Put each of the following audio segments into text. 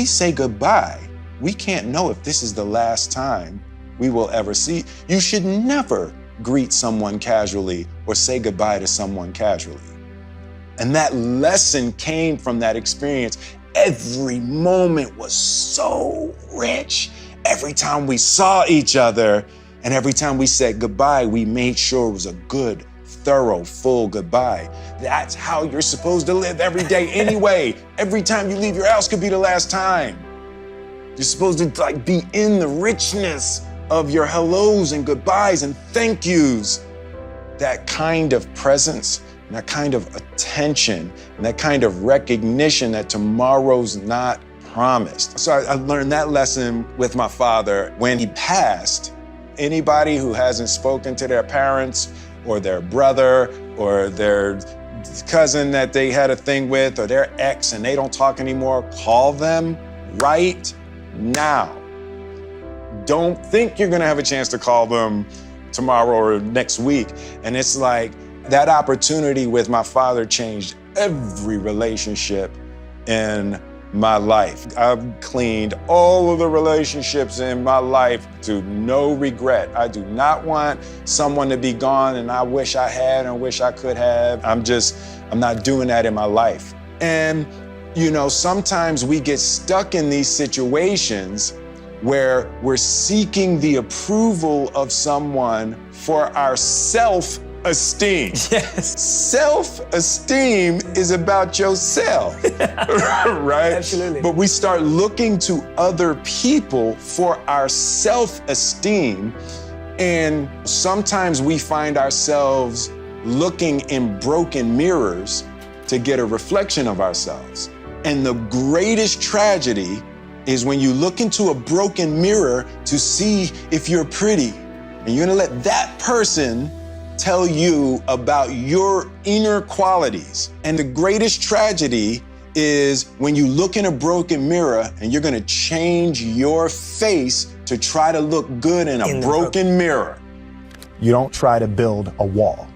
we say goodbye, we can't know if this is the last time we will ever see. You should never greet someone casually or say goodbye to someone casually. And that lesson came from that experience. Every moment was so rich. Every time we saw each other and every time we said goodbye, we made sure it was a good, thorough, full goodbye. That's how you're supposed to live every day anyway. Every time you leave your house could be the last time. You're supposed to be in the richness of your hellos and goodbyes and thank yous. That kind of presence and that kind of attention and that kind of recognition that tomorrow's not promised. So I learned that lesson with my father. When he passed, anybody who hasn't spoken to their parents or their brother or their cousin that they had a thing with or their ex and they don't talk anymore, call them right now. Don't think you're gonna have a chance to call them tomorrow or next week. And it's like that opportunity with my father changed every relationship in my life. I've cleaned all of the relationships in my life to no regret. I do not want someone to be gone and I wish I had and wish I could have. I'm not doing that in my life. And, sometimes we get stuck in these situations where we're seeking the approval of someone for our self-esteem. Yes. Self-esteem is about yourself, right? Absolutely. But we start looking to other people for our self-esteem, and sometimes we find ourselves looking in broken mirrors to get a reflection of ourselves. And the greatest tragedy is when you look into a broken mirror to see if you're pretty, and you're gonna let that person tell you about your inner qualities. And the greatest tragedy is when you look in a broken mirror and you're gonna change your face to try to look good in a broken mirror. You don't try to build a wall.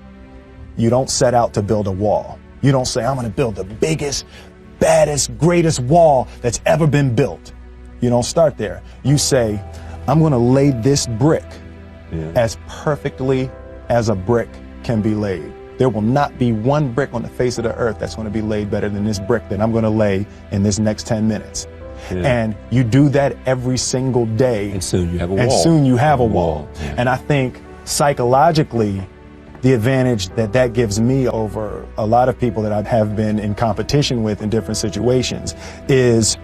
You don't set out to build a wall. You don't say, I'm gonna build the biggest, baddest, greatest wall that's ever been built. You don't start there. You say, I'm gonna lay this brick as perfectly as a brick can be laid. There will not be one brick on the face of the earth that's gonna be laid better than this brick that I'm gonna lay in this next 10 minutes. Yeah. And you do that every single day. And soon you have a wall. And soon you have a wall. Yeah. And I think psychologically, the advantage that gives me over a lot of people that I have been in competition with in different situations is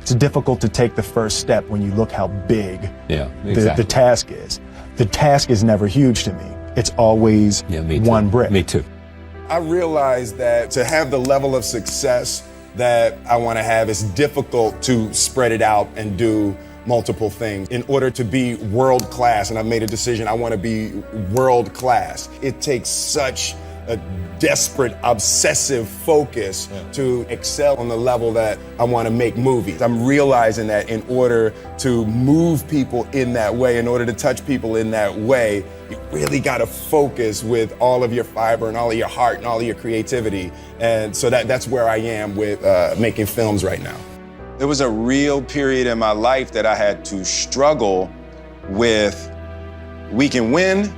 it's difficult to take the first step when you look how big the task is. The task is never huge to me. It's always one brick. Me too. I realized that to have the level of success that I want to have, it's difficult to spread it out and do multiple things in order to be world class. And I've made a decision, I want to be world class. It takes such a desperate, obsessive focus to excel on the level that I want to make movies. I'm realizing that in order to move people in that way, in order to touch people in that way, you really got to focus with all of your fiber and all of your heart and all of your creativity. And so that's where I am with making films right now. There was a real period in my life that I had to struggle with, we can win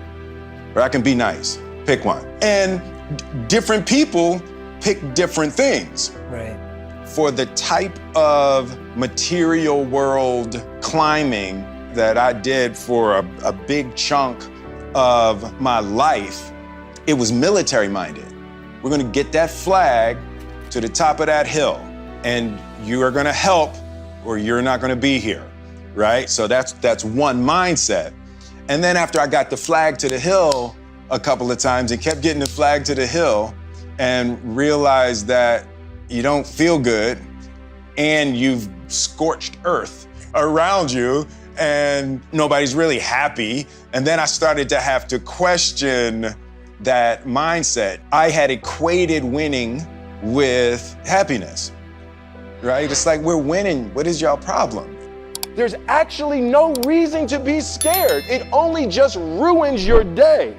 or I can be nice. Pick one. And different people pick different things. Right. For the type of material world climbing that I did for a big chunk of my life, it was military minded. We're gonna get that flag to the top of that hill and you are gonna help or you're not gonna be here, right? So that's one mindset. And then after I got the flag to the hill a couple of times and kept getting the flag to the hill and realized that you don't feel good and you've scorched earth around you and nobody's really happy. And then I started to have to question that mindset. I had equated winning with happiness, right? It's like, we're winning, what is y'all problem? There's actually no reason to be scared. It only just ruins your day.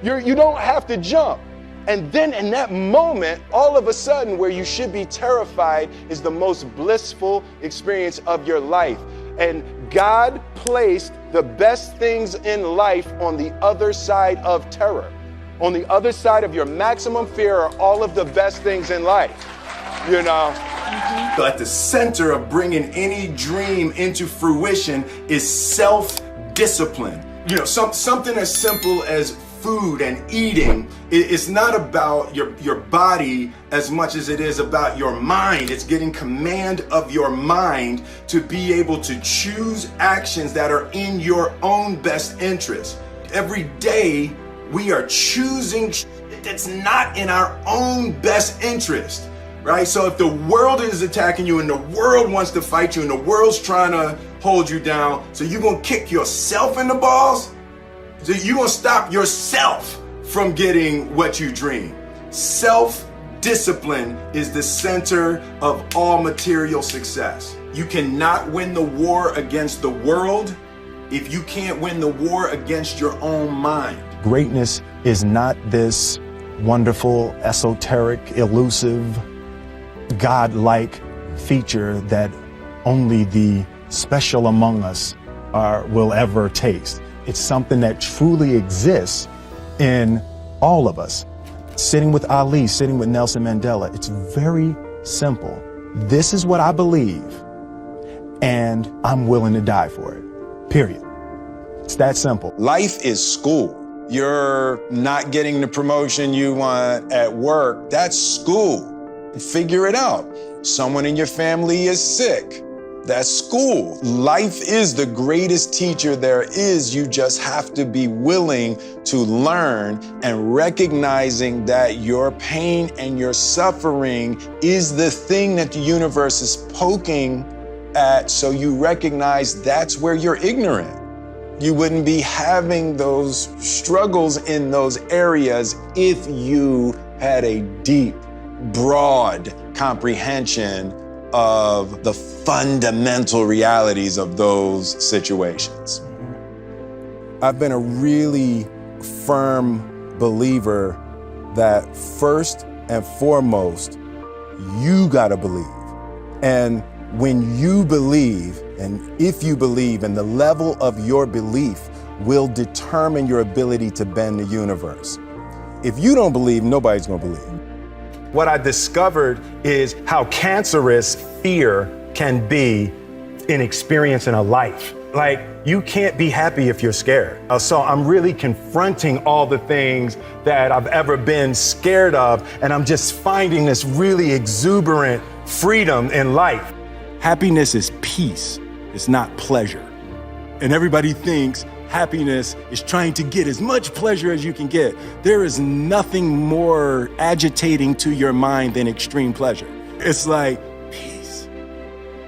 You don't have to jump. And then in that moment, all of a sudden, where you should be terrified is the most blissful experience of your life. And God placed the best things in life on the other side of terror. On the other side of your maximum fear are all of the best things in life, you know? At the center of bringing any dream into fruition is self-discipline. You know, something as simple as food and eating. It's not about your body as much as it is about your mind. It's getting command of your mind to be able to choose actions that are in your own best interest. Every day we are choosing that's not in our own best interest, right? So if the world is attacking you and the world wants to fight you and the world's trying to hold you down, so you're gonna kick yourself in the balls? So you're gonna stop yourself from getting what you dream. Self-discipline is the center of all material success. You cannot win the war against the world if you can't win the war against your own mind. Greatness is not this wonderful, esoteric, elusive, God-like feature that only the special among us will ever taste. It's something that truly exists in all of us. Sitting with Ali, sitting with Nelson Mandela, it's very simple. This is what I believe, and I'm willing to die for it, period. It's that simple. Life is school. You're not getting the promotion you want at work, that's school. Figure it out. Someone in your family is sick. That's school. Life is the greatest teacher there is. You just have to be willing to learn and recognizing that your pain and your suffering is the thing that the universe is poking at, so you recognize that's where you're ignorant. You wouldn't be having those struggles in those areas if you had a deep, broad comprehension of the fundamental realities of those situations. I've been a really firm believer that first and foremost, you gotta believe. And when you believe, and if you believe, and the level of your belief will determine your ability to bend the universe. If you don't believe, nobody's gonna believe. What I discovered is how cancerous fear can be in experiencing a life. Like, you can't be happy if you're scared. So I'm really confronting all the things that I've ever been scared of, and I'm just finding this really exuberant freedom in life. Happiness is peace, it's not pleasure. And everybody thinks happiness is trying to get as much pleasure as you can get. There is nothing more agitating to your mind than extreme pleasure. It's like peace.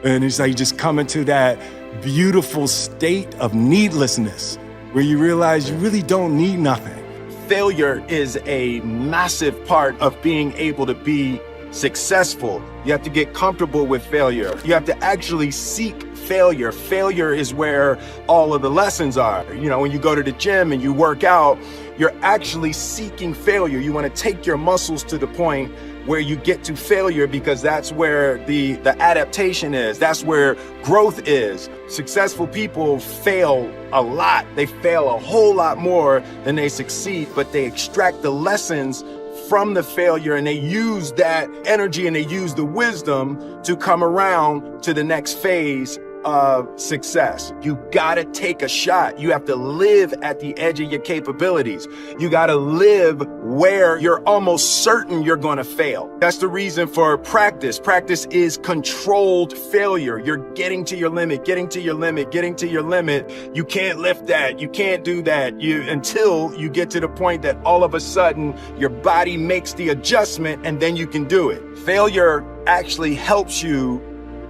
And it's like you just come into that beautiful state of needlessness where you realize you really don't need nothing. Failure is a massive part of being able to be successful. You have to get comfortable with failure. You have to actually seek failure. Failure is where all of the lessons are. You know, when you go to the gym and you work out, you're actually seeking failure. You want to take your muscles to the point where you get to failure, because that's where the adaptation is. That's where growth is. Successful people fail a lot. They fail a whole lot more than they succeed, but they extract the lessons from the failure, and they use that energy and they use the wisdom to come around to the next phase of success. You gotta take a shot. You have to live at the edge of your capabilities. You gotta live where you're almost certain you're gonna fail. That's the reason for practice. Practice is controlled failure. You're getting to your limit, getting to your limit, getting to your limit. You can't lift that. You can't do that. Until you get to the point that all of a sudden your body makes the adjustment, and then you can do it. Failure actually helps you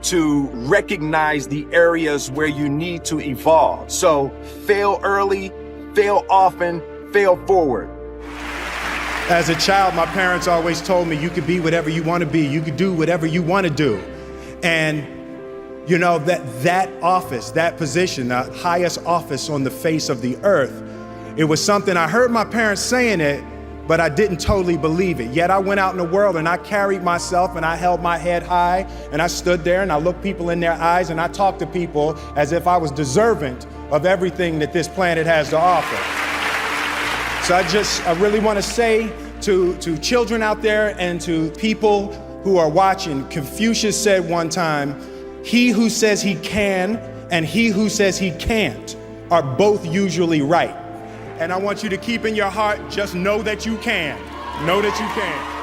to recognize the areas where you need to evolve. So fail early, fail often, fail forward. As a child, my parents always told me you could be whatever you want to be. You could do whatever you want to do. And you know, that office, that position, the highest office on the face of the earth, it was something I heard my parents saying it, but I didn't totally believe it. Yet I went out in the world and I carried myself and I held my head high and I stood there and I looked people in their eyes and I talked to people as if I was deserving of everything that this planet has to offer. So I really want to say to children out there and to people who are watching, Confucius said one time, he who says he can and he who says he can't are both usually right. And I want you to keep in your heart, just know that you can. Know that you can.